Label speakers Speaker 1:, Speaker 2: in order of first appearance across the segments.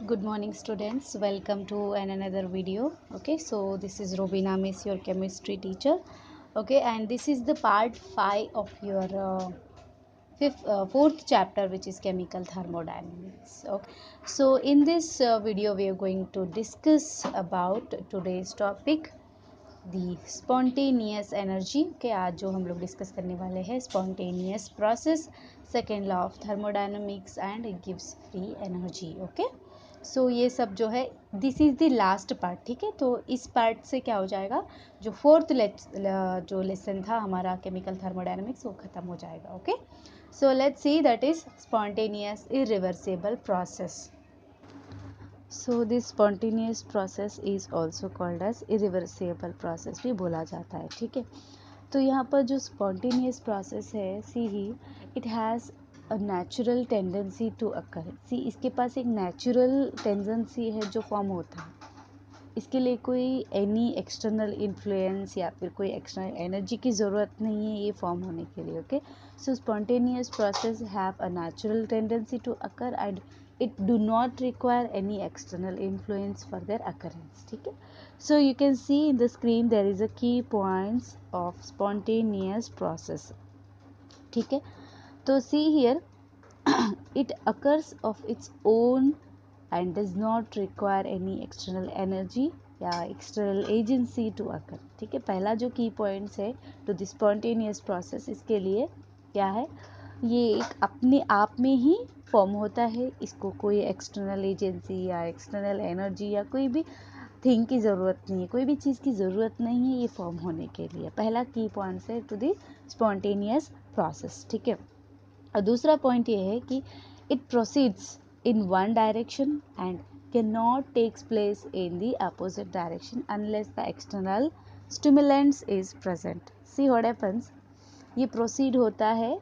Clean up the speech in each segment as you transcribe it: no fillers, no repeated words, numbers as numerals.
Speaker 1: Good morning, students. Welcome to another video. Okay, so this is Robina Miss, your chemistry teacher. Okay, and this is the part 5 of your fourth chapter, which is chemical thermodynamics. Okay, so in this video we are going to discuss about today's topic, the spontaneous energy के आज जो हम लोग discuss करने वाले हैं spontaneous process, second law of thermodynamics and it गिव्स free energy. Okay, so ये सब जो है this is the last part. ठीक है, तो इस पार्ट से क्या हो जाएगा, जो फोर्थ जो लेसन था हमारा केमिकल थर्मोडायनामिक्स वो ख़त्म हो जाएगा. Okay, so let's see that is spontaneous irreversible process. So this spontaneous process is also called as irreversible process भी बोला जाता है. ठीक है, तो यहाँ पर जो स्पॉन्टेनियस प्रोसेस है, see he it has a natural tendency to occur. See इसके पास एक नेचुरल टेंडेंसी है जो फॉर्म होता है. इसके लिए कोई एनी एक्सटर्नल इन्फ्लुएंस या फिर कोई एक्सटर्नल एनर्जी की ज़रूरत नहीं है ये फॉर्म होने के लिए. Okay, so spontaneous process have a natural tendency to occur and it do not require any external influence for their occurrence. ठीक है, so you can see in the screen there is a key points of spontaneous process. ठीक है, तो see here it occurs of its own and does not require any external energy या external agency to occur. ठीक है, पहला जो key points है to the spontaneous process, इसके लिए क्या है, ये एक अपने आप में ही फॉर्म होता है. इसको कोई एक्सटर्नल एजेंसी या एक्सटर्नल एनर्जी या कोई भी थिंग की ज़रूरत नहीं है, कोई भी चीज़ की ज़रूरत नहीं है ये फॉर्म होने के लिए. पहला की पॉइंट है टू द स्पॉन्टेनियस प्रोसेस. ठीक है, और दूसरा पॉइंट ये है कि it proceeds in one direction and can not takes place in the opposite direction unless the external stimulants is present. See what happens, ये प्रोसीड होता है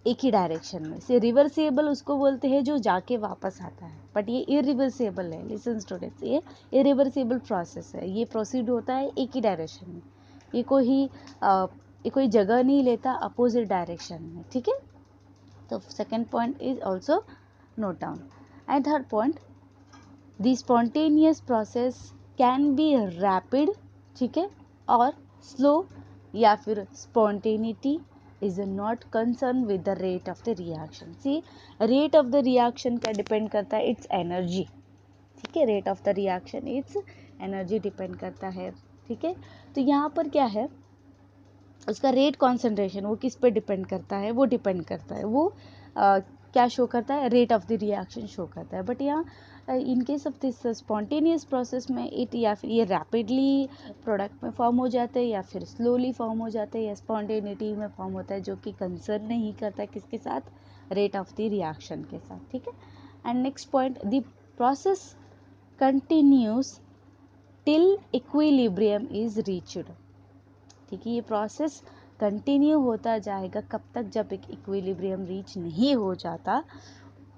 Speaker 1: एक ही डायरेक्शन में. से रिवर्सिबल उसको बोलते हैं जो जाके वापस आता है, बट ये इरिवर्सिबल है. लिसन स्टूडेंट्स, ये इरिवर्सिबल प्रोसेस है. ये प्रोसीड होता है एक ही डायरेक्शन में, ये कोई जगह नहीं लेता अपोजिट डायरेक्शन में. ठीक है, तो second point is also note down. And third point, the spontaneous process can be rapid. ठीक है, और स्लो, या फिर spontaneity is not concerned with the rate of the reaction. See, rate of the reaction क्या depend करता है, it's energy. ठीक है, rate of the reaction it's energy depend करता है. ठीक है, तो यहाँ पर क्या है, उसका रेट कॉन्सेंट्रेशन वो किस पे डिपेंड करता है, वो डिपेंड करता है, वो क्या शो करता है, rate of the reaction show करता है. बट यहाँ इन case of this spontaneous process में इट या फिर ये रैपिडली प्रोडक्ट में फॉर्म हो जाते हैं या फिर स्लोली फॉर्म हो जाते हैं या स्पॉन्टेनिटी में फॉर्म होता है, जो कि कंसर्न नहीं करता है किसके साथ, रेट ऑफ द रिएक्शन के साथ. ठीक है, and next point, the process continuous till equilibrium is reached. ठीक है, ये प्रोसेस कंटिन्यू होता जाएगा कब तक, जब एक इक्विलिब्रियम रीच नहीं हो जाता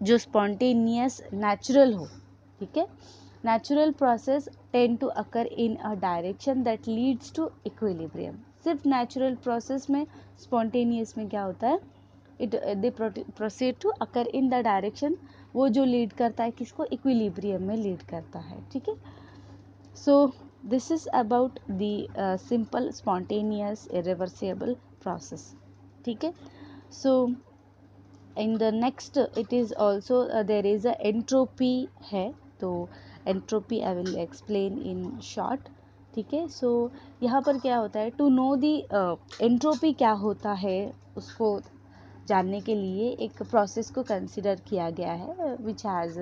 Speaker 1: जो स्पॉन्टेनियस नेचुरल हो. ठीक है, natural process tend to occur in a direction that leads to equilibrium. सिर्फ नेचुरल प्रोसेस में, स्पॉन्टेनियस में क्या होता है, it they proceed to occur in the direction वो जो लीड करता है किसको, इक्विलिब्रियम में लीड करता है. ठीक है, सो this is about the simple spontaneous irreversible process. ठीक है, so in the next it is also there is a entropy है, तो entropy I will explain in short. ठीक है, so यहाँ पर क्या होता है, टू नो दी entropy क्या होता है उसको जानने के लिए एक प्रोसेस को कंसिडर किया गया है विच हैज़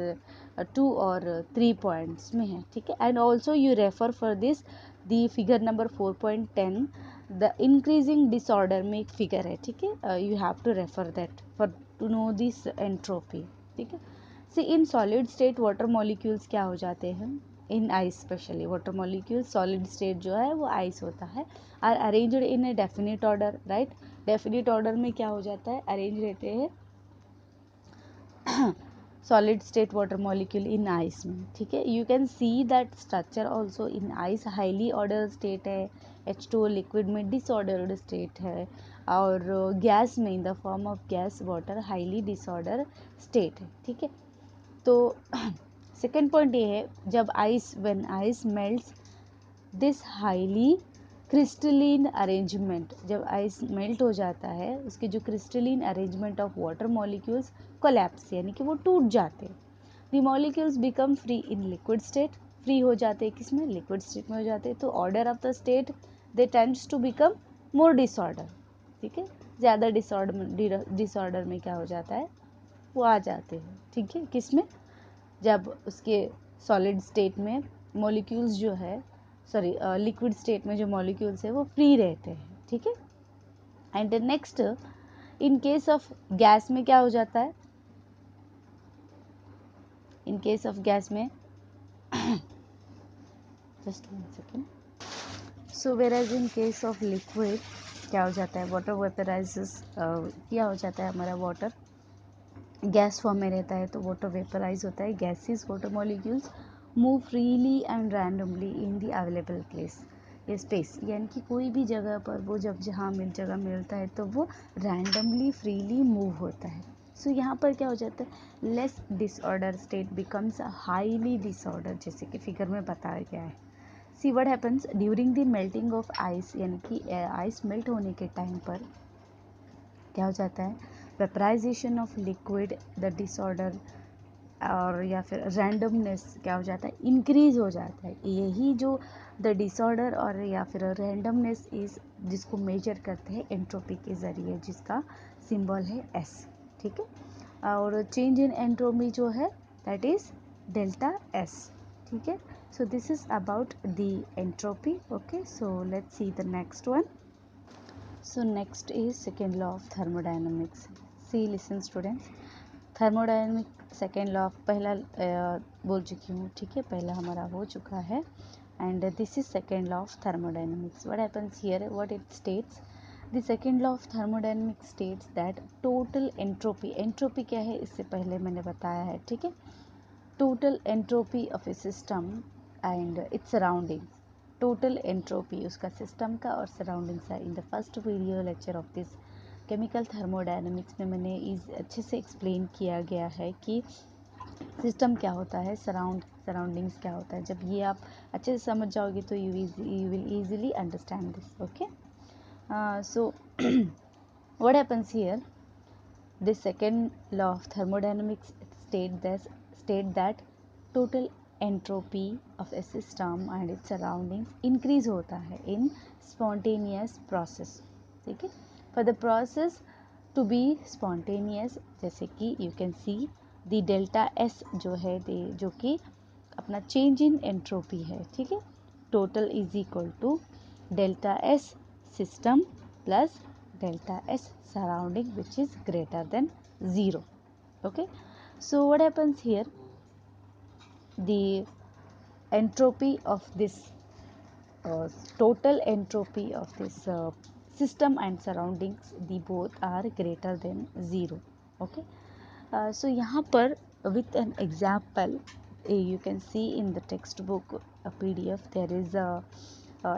Speaker 1: 2 और 3 पॉइंट्स में है. ठीक है, and also you refer for this the figure number 4.10, the increasing disorder में एक फिगर है. ठीक है, you have to refer that for to know this entropy. ठीक है, see in solid state water molecules क्या हो जाते हैं, in ice specially water molecule solid state जो है वो आइस होता है, are arranged in a definite order. Right, definite order में क्या हो जाता है, अरेंज रहते हैं सॉलिड स्टेट वाटर मॉलिक्यूल इन आइस में. ठीक है, you can see that structure also in ice highly order state है, H2O लिक्विड में डिसऑर्डर्ड स्टेट है, और गैस में in the form of gas water highly disorder state है. ठीक है, तो सेकेंड पॉइंट ये है, जब ice when ice melts this highly crystalline arrangement, जब आइस मेल्ट हो जाता है उसके जो crystalline arrangement of water molecules collapse, यानी कि वो टूट जाते हैं। The molecules become free in liquid state, free हो जाते हैं किसमें, लिक्विड स्टेट में हो जाते हैं। तो order of the state they tends to become more disorder, ठीक है, ज़्यादा डिसऑर्डर में क्या हो जाता है, वो आ जाते हैं, ठीक है, किसमें, जब उसके सॉलिड स्टेट में मॉलिक्यूल्स जो है, सॉरी लिक्विड स्टेट में जो मॉलिक्यूल्स है वो फ्री रहते हैं, ठीक है। And next, in case of gas में क्या हो जाता है, इन केस ऑफ गैस में just 1 second, so whereas in case of liquid क्या हो जाता है, वाटर वेपराइजेस, क्या हो जाता है हमारा वाटर गैस फॉर्म में रहता है, तो वाटर वेपराइज होता है, gases water molecules move freely and randomly in the available place, ये स्पेस, यानी कि कोई भी जगह पर वो जब जहाँ जगह मिलता है तो वो रैंडमली फ्रीली मूव होता है। सो यहाँ पर क्या हो जाता है, less disorder state becomes highly disorder, जैसे कि फिगर में बताया गया है। See what happens during the melting of ice, यानी कि आइस मेल्ट होने के टाइम पर क्या हो जाता है, vaporization of liquid, the disorder और या फिर रैंडमनेस क्या हो जाता है, इंक्रीज हो जाता है। यही जो द डिसऑर्डर और या फिर रैंडमनेस इज, जिसको मेजर करते हैं एंट्रोपी के ज़रिए, जिसका सिंबल है एस, ठीक है। और चेंज इन एंट्रोपी जो है दैट इज डेल्टा एस, ठीक है। सो this is about the entropy, okay. So let's see the next one. So next is second law of thermodynamics. See, listen students. Thermodynamic second law, पहला बोल चुकी हूँ, ठीक है, पहला हमारा हो चुका है। And this is second law of thermodynamics. What happens here, what it states, the second law of thermodynamics states that total entropy, entropy क्या है इससे पहले मैंने बताया है, ठीक है, total entropy of A system and it's surroundings, total entropy उसका सिस्टम का और सराउंडिंग्स है। In the first video lecture of this chemical thermodynamics में मैंने इस अच्छे से एक्सप्लेन किया गया है कि सिस्टम क्या होता है, सराउंडिंग्स क्या होता है। जब ये आप अच्छे से समझ जाओगे तो you will easily understand this, okay. So what happens here, the second law of thermodynamics state that total entropy of a system and its surroundings increase होता है in spontaneous process, ठीक है। for the process to be spontaneous, जैसे कि you can see the delta S जो है जो कि अपना change in entropy है, ठीक है। total is equal to delta S system plus delta S surrounding which is greater than 0, okay. So what happens here, the entropy of this total entropy of this system and surroundings, the both are greater than 0, okay. So यहाँ पर with an example, you can see in the textbook PDF there is a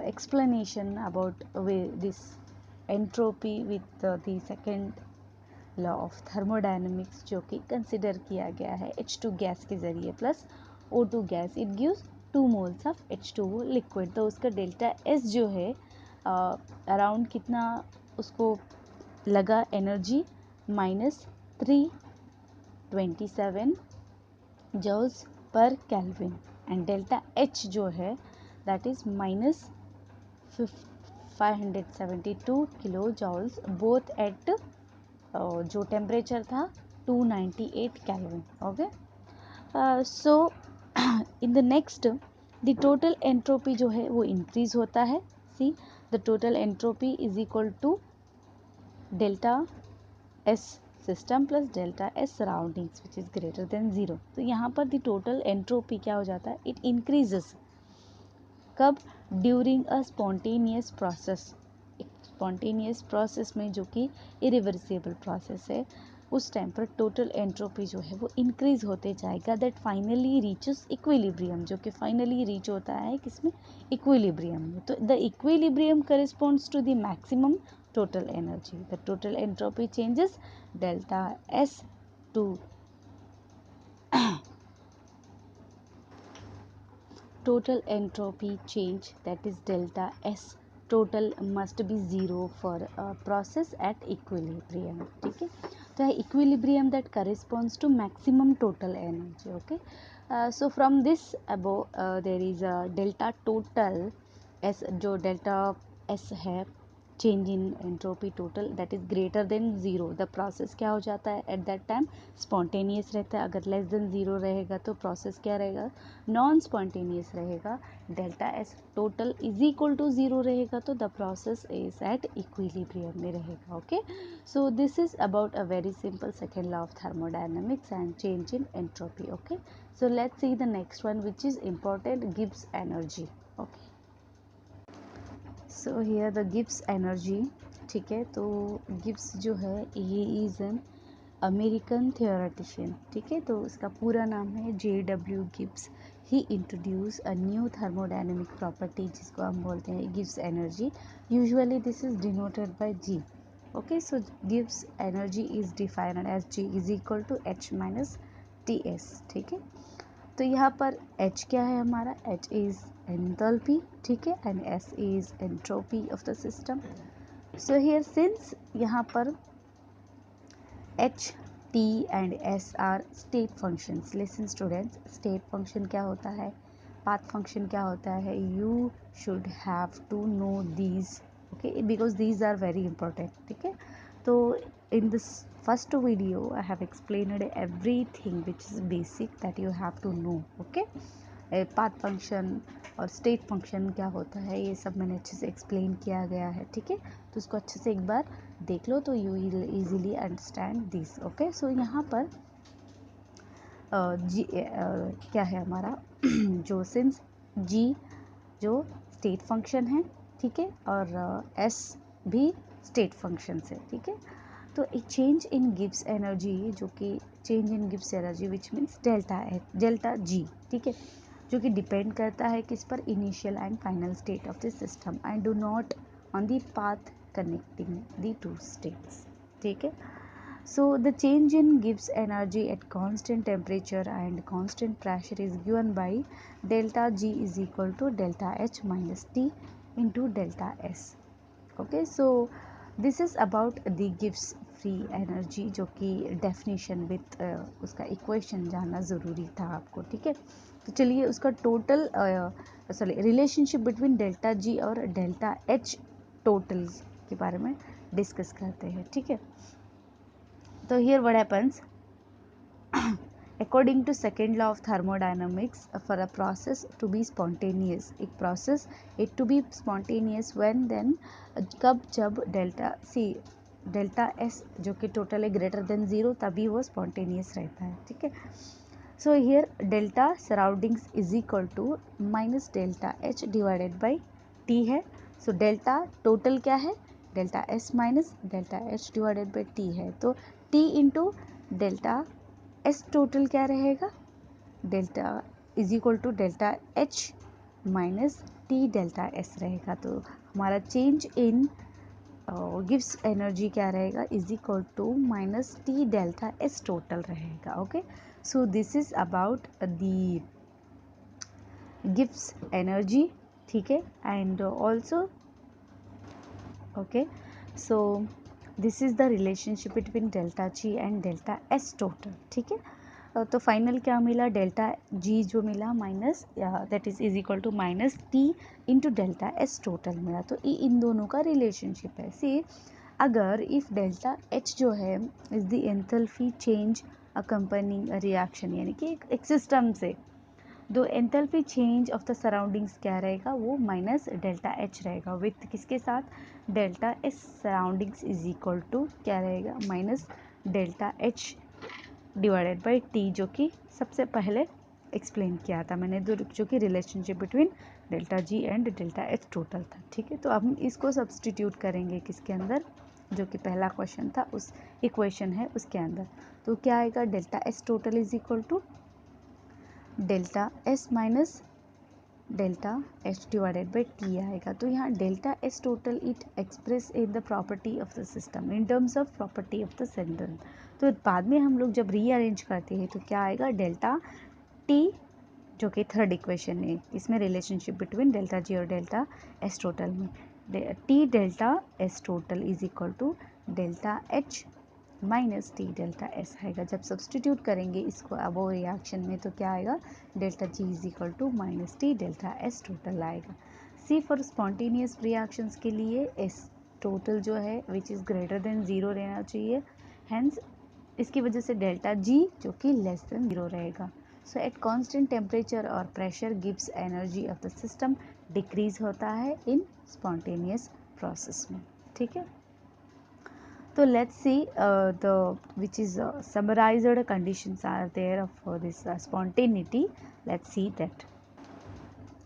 Speaker 1: explanation about this entropy with the second law of thermodynamics, जो कि consider किया गया है H2 gas के ज़रिए plus O2 gas, it gives 2 moles of H2O liquid. तो उसका delta S जो है अराउंड कितना उसको लगा एनर्जी, -327 जूल्स पर केल्विन, एंड डेल्टा H जो है that is -572 kilo joules, both at जो टेम्परेचर था 298 kelvin, okay. So in the next the total entropy जो है वो इंक्रीज होता है। See the total entropy is equal to delta S system plus delta S surroundings which is greater than 0। तो यहाँ पर द टोटल एंट्रोपी क्या हो जाता है, इट इंक्रीजेस कब, during a spontaneous process, spontaneous process में जो कि इरिवर्सिबल प्रोसेस है, उस टाइम पर टोटल एंट्रोपी जो है वो इंक्रीज होते जाएगा, दैट फाइनली रीचेस इक्विलिब्रियम, जो कि फाइनली रीच होता है किसमें, इक्विलिब्रियम में। तो the equilibrium corresponds to the maximum total energy, the total entropy changes delta S to total entropy change, that is delta S total must be 0 for a process at equilibrium. ठीक है, तो है equilibrium that corresponds to maximum total energy. Okay, so from this above there is a delta total S, जो delta S है, change in entropy total that is greater than zero, the process क्या हो जाता है at that time, spontaneous रहता है. अगर less than zero रहेगा तो प्रोसेस क्या रहेगा, नॉन स्पॉन्टेनियस रहेगा. Delta S total is equal to zero रहेगा तो the process is at equilibrium में रहेगा. Okay, so this is about a very simple second law of thermodynamics and change in entropy. Okay, so let's see the next one which is important, Gibbs energy. Okay, so here the Gibbs energy. ठीक है, तो Gibbs जो है ये is an American थियोरेटिशियन. ठीक है, तो इसका पूरा नाम है J.W. Gibbs. He introduce a new thermodynamic property जिसको हम बोलते हैं Gibbs energy. Usually this is denoted by G. Okay, so Gibbs energy is defined as G is equal to H minus TS. ठीक है, तो यहाँ पर H क्या है हमारा, H इज एंथैल्पी. ठीक है, and S is entropy of the system. So here since यहाँ पर H, T and S are state functions. Listen students, state function क्या होता है, पाथ फंक्शन क्या होता है, you should have to know these. Okay, because these are very important. ठीक है, तो in this first video I have explained everything which is basic that you have to know. okay, path function और state function क्या होता है ये सब मैंने अच्छे से एक्सप्लेन किया गया है. ठीक है, तो इसको अच्छे से एक बार देख लो तो you will easily understand this. Okay, so यहाँ पर क्या है हमारा जो सिंस G जो स्टेट फंक्शन है. ठीक है, और S भी स्टेट फंक्शन है. ठीक है, तो एक चेंज इन गिब्स एनर्जी जो कि change in Gibbs energy which means delta G. ठीक है, जो कि डिपेंड करता है किस पर, initial and final state of the system and do not on the path connecting the two states. ठीक है, so the change in Gibbs energy at constant temperature and constant pressure is given by delta G is equal to delta H minus T into delta S. okay, so this is about the Gibbs free energy जो कि definition with उसका equation जानना ज़रूरी था आपको. ठीक है, तो चलिए उसका total relationship between delta G और डेल्टा H टोटल के बारे में डिस्कस करते हैं. ठीक है, so here what happens, according to second law of thermodynamics, for a process to be spontaneous, एक process it to be spontaneous when then कब जब डेल्टा S जो कि टोटल है ग्रेटर देन ज़ीरो तभी वो स्पॉन्टेनियस रहता है. ठीक है, so here delta surroundings is equal to minus delta H divided by T है. सो डेल्टा टोटल क्या है, delta S minus delta H divided by T है. तो T into delta S total क्या रहेगा, delta is equal to delta H minus T delta S रहेगा. तो हमारा चेंज इन गिव्स एनर्जी क्या रहेगा, is equal to minus T delta S total रहेगा. Okay, so this is about the गिव्स energy. ठीक है, and also okay, so this is the relationship between delta G and delta S total. ठीक है, तो final क्या मिला, delta G जो मिला minus that is equal to minus T into delta S total मिला. तो इन दोनों का रिलेशनशिप है. सी अगर इफ़ डेल्टा H जो है is the enthalpy change accompanying reaction, यानी कि एक सिस्टम से दो enthalpy change of the surroundings क्या रहेगा, वो माइनस डेल्टा H रहेगा विथ किसके साथ, delta S surroundings is equal to क्या रहेगा, minus delta H divided by T जो कि सबसे पहले एक्सप्लेन किया था मैंने, जो कि relationship between delta G and delta H total था. ठीक है, तो अब हम इसको सब्सटीट्यूट करेंगे किसके अंदर, जो कि पहला क्वेश्चन था उस इक्वेशन है उसके अंदर. तो क्या आएगा, delta S total is equal to delta S minus delta H divided by T आएगा. तो यहाँ delta S total it express in the property of the system in terms of property of the system. तो बाद में हम लोग जब rearrange करते हैं तो क्या आएगा, डेल्टा T जो कि थर्ड इक्वेशन है, इसमें रिलेशनशिप बिटवीन डेल्टा जी और डेल्टा एस टोटल में T delta S total is equal to delta H minus T delta S आएगा। जब सब्सटीट्यूट करेंगे इसको अब वो रिएक्शन में तो क्या आएगा, delta G is equal to minus T delta S total आएगा। सी फॉर स्पॉन्टेनियस रिएक्शंस के लिए एस टोटल जो है विच इज़ ग्रेटर देन ज़ीरो रहना चाहिए, हैंस इसकी वजह से डेल्टा जी जो कि लेस देन ज़ीरो रहेगा। सो एट कांस्टेंट टेम्परेचर और प्रेशर गिव्स energy of the system decrease होता है इन स्पॉन्टेनियस प्रोसेस में, ठीक है। So let's see the which is summarized conditions are there for this spontaneity. Let's see that.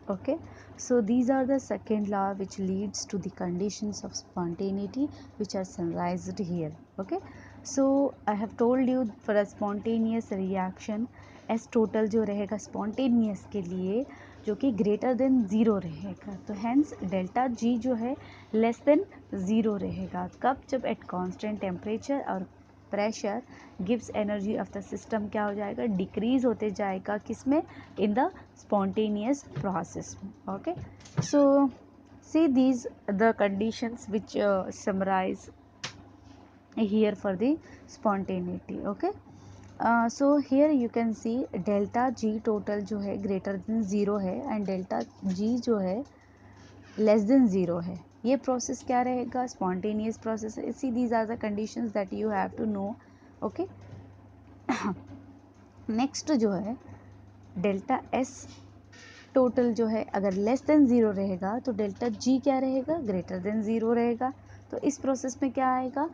Speaker 1: Okay, so these are the second law which leads to the conditions of spontaneity which are summarized here. Okay, so I have told you for a spontaneous reaction S total जो रहेगा spontaneous के लिए जो कि greater than zero रहेगा, तो hence delta G जो है लेस देन ज़ीरो रहेगा। कब, जब एट कांस्टेंट टेम्परेचर और प्रेशर गिव्स एनर्जी ऑफ द सिस्टम क्या हो जाएगा, डिक्रीज होते जाएगा, किसमें, इन द स्पॉन्टेनियस प्रोसेस में। Okay, so see these the conditions which summarise here for the spontaneity. Okay, so here you can see delta g total जो है greater than ज़ीरो है and delta g जो है less than zero है। ये process क्या रहेगा, spontaneous process है। See these are the conditions that you have to know. Okay, next जो है delta s टोटल जो है अगर लेस देन ज़ीरो रहेगा तो डेल्टा जी क्या रहेगा, ग्रेटर देन ज़ीरो रहेगा। तो इस प्रोसेस में क्या आएगा,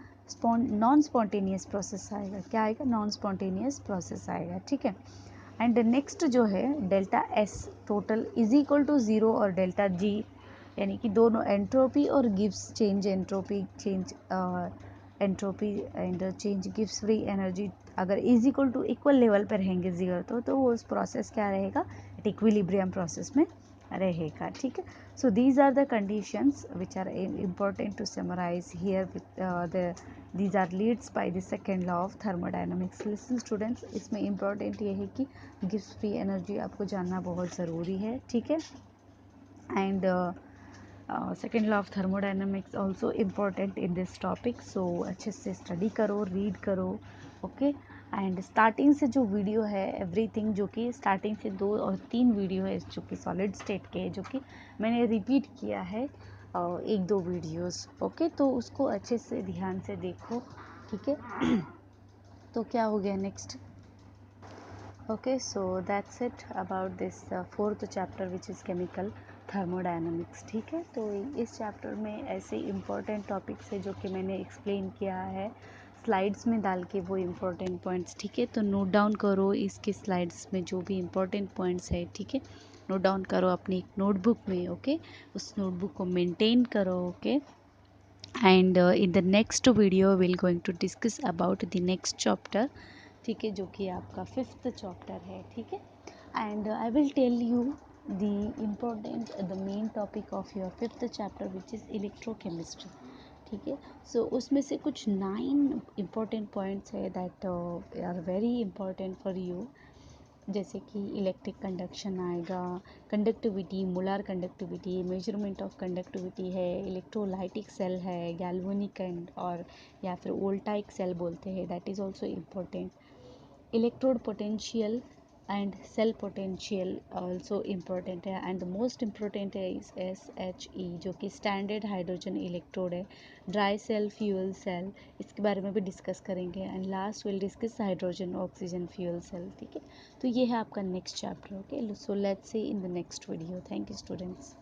Speaker 1: नॉन स्पॉन्टेनियस प्रोसेस आएगा। क्या आएगा, नॉन स्पॉन्टेनियस प्रोसेस आएगा, ठीक है। एंड नेक्स्ट जो है delta S total is equal to zero और डेल्टा जी यानी कि दोनों एंट्रोपी और gives change, entropy change entropy and change gives free energy अगर is equal two equal level पर रहेंगे ज़ीरो तो वो उस प्रोसेस क्या रहेगा, एट इक्विलिब्रियम प्रोसेस में रहेगा, ठीक है। So these are the conditions which are important to summarise here with these are leads by the second law of thermodynamics. Listen students, इसमें इम्पोर्टेंट ये है कि गिव्स फ्री एनर्जी आपको जानना बहुत ज़रूरी है, ठीक है। And second law of thermodynamics also important in this topic, so अच्छे से स्टडी करो, रीड करो। ओके, एंड स्टार्टिंग से जो वीडियो है एवरीथिंग, जो कि स्टार्टिंग से 2 और 3 वीडियो है जो कि सॉलिड स्टेट के, जो कि मैंने रिपीट किया है 1-2 वीडियोस। ओके, तो उसको अच्छे से ध्यान से देखो, ठीक है। तो क्या हो गया next. Okay, so that's it about this fourth chapter which is chemical thermodynamics, ठीक है। तो इस चैप्टर में ऐसे इम्पॉर्टेंट टॉपिक्स है जो कि मैंने एक्सप्लेन किया है स्लाइड्स में डाल के, वो इम्पोर्टेंट पॉइंट्स, ठीक है। तो नोट डाउन करो इसके स्लाइड्स में जो भी इम्पोर्टेंट पॉइंट्स है, ठीक है, नोट डाउन करो अपनी एक नोटबुक में। ओके, उस नोटबुक को मेंटेन करो। Okay, and in the next video will going to discuss about the next chapter, ठीक है, जो कि आपका 5th चैप्टर है, ठीक है। And I will tell you the important the main topic of your 5th chapter which is electrochemistry, ठीक है। सो उसमें से कुछ 9 इम्पोर्टेंट पॉइंट्स है that are very important for you, जैसे कि इलेक्ट्रिक कंडक्शन आएगा, conductivity, molar conductivity, measurement of conductivity है, इलेक्ट्रोलाइटिक सेल है, गैल्वेनिक एंड और या फिर वोल्टाइक सेल बोलते हैं, that is also important. Electrode potential and cell potential also important है, एंड द मोस्ट इम्पोर्टेंट है इस SHE जो कि स्टैंडर्ड हाइड्रोजन इलेक्ट्रोड है, ड्राई सेल, फ्यूल सेल, इसके बारे में भी डिस्कस करेंगे। And last will discuss hydrogen oxygen fuel cell, ठीक है। तो ये है आपका next chapter. Okay, so let's see in the next video. Thank you students.